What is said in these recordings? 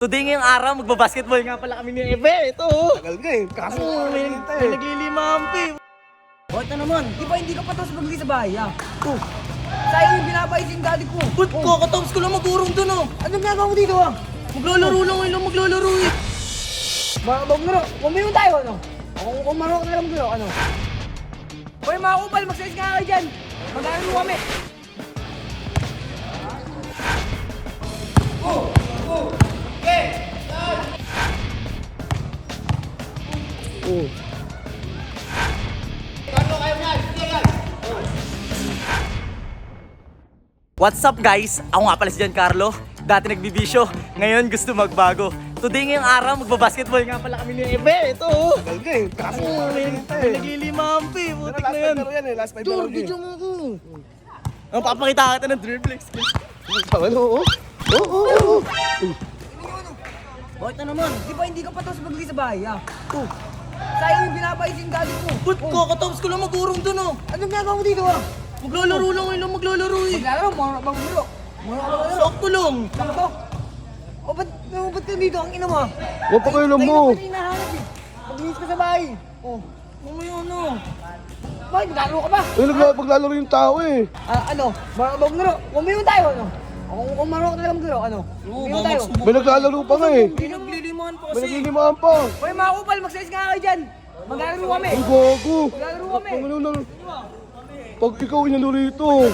Today ngayong araw, magbabasketball nga pala kami ni Ebe. Ito. Tagal nga eh. Kaso May naglilimampi. Bakit na naman? Di ba hindi ka pa tapos magbili sa bahay, ah? Oh. Sayang yung binabaisin daddy ko. Ba't kakatapos ko lang mag-urong dun, oh? Anong ginagawa mo dito, ah? Maglalaro lang ngayon, maglalaro eh. Maglaro. Umiyon tayo, ano? Kung marunong ka na lang maglaro, ano? Hoy, mga kupal, mag-size nga kayo dyan. Mag-ano kami. oh. What's up guys? Ako nga pala si Giancarlo. Dati nagbibisyo, ngayon gusto magbago. Today ngayong araw, magbabasketball nga pala kami ni Ebe. Ito. Tagal nga eh. Kaso May naglilimampi. Butik na yan. laro yan eh. Last 5 Dur, laro video eh. mo ko. Ang papakita kita ng dribble skills. Ano? Oo. Bakit na naman? Di ba hindi ka pa tapos magbili sa bahay, ah? Oh. Sayang yung binabaisin daddy ko. Ba't kakatapos ko lang mag-urong dun, oh? Anong ginagawa mo dito, ah? Maglalaro lang ngayon, maglalaro eh. Maglalaro, maglaro. Sakto lang. Sakto. O, ba't ka dito? Ang ina mo, ah? Huwag pa kayo lang mo. Tayo na hinahanap, eh. Maglinis ka sa bahay. Oh. Mamaya ano? Bakit? Maglaro ka ba? Maglalaro yung tao eh. Ano? Maglaro. Umiyon tayo, ano? Kung marunong ka talaga maglaro, ano? Umiyon tayo. May naglalaro pa nga eh. Hindi naglilimahan pa May kasi. naglilimahan pa. Hoy, mga kupal, mag-size nga kayo dyan. Maglalaro kami. Ang gogo. Maglalaro kami. Pag ikaw inalo rito.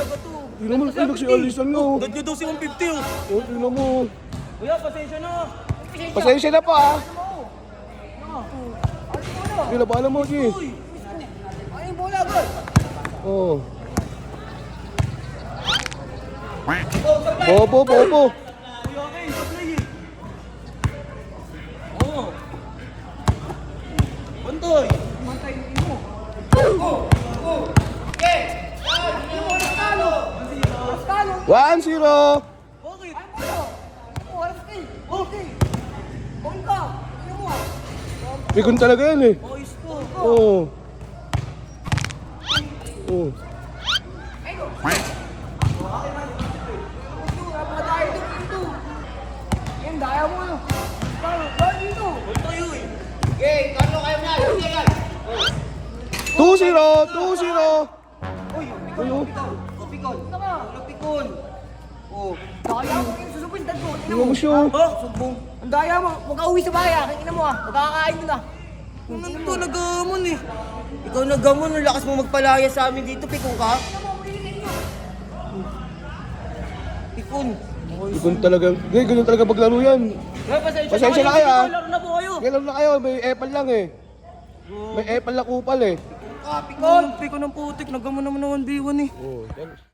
Hindi naman kayo nagsialisan mo. Dad nyo daw si 150 oh. O, tingnan mo. Kuya, pasensya na. Pasensya na pa ah. Hindi na paalam mo, G. Ano yung bola, agad? Oo. Bobo. Kuya kayo, sablay eh. Oo. Bantoy. Mantay mo ino. 1-0. Bakit? Ay, bola. Oh, harap ka eh. Okay. Bawal ka. Ano mo, ah? Bigon talaga yan eh. Ayos ko. Oo. Oo. Napakadaya dito. Yan, daya mo, ano? Daya dito. Bantoy eh. 2-0. Uy, Ano? pikon. Tama. Pikon. Oh. Daya mo yung susupin dad ko. Tingnan Tingnan mo. mo siya. Ha? Sumbong. Ang daya mo. Huwag ka uwi sa bahay, ah. Tingnan mo, ah. Magkakain mo na. Ano to, nagamon eh. Ikaw nagamon, ang lakas mo magpalaya sa amin dito, pikong ka. Pikon. Bigon talaga. Hindi, ganun talaga paglaro yan. Pasensya na kayo, ah. Laro na po kayo. Kailan na kayo? May epal lang eh. May epal na kupal eh. Pikon ng putik, nagamon naman ng 1v1 eh. Oo.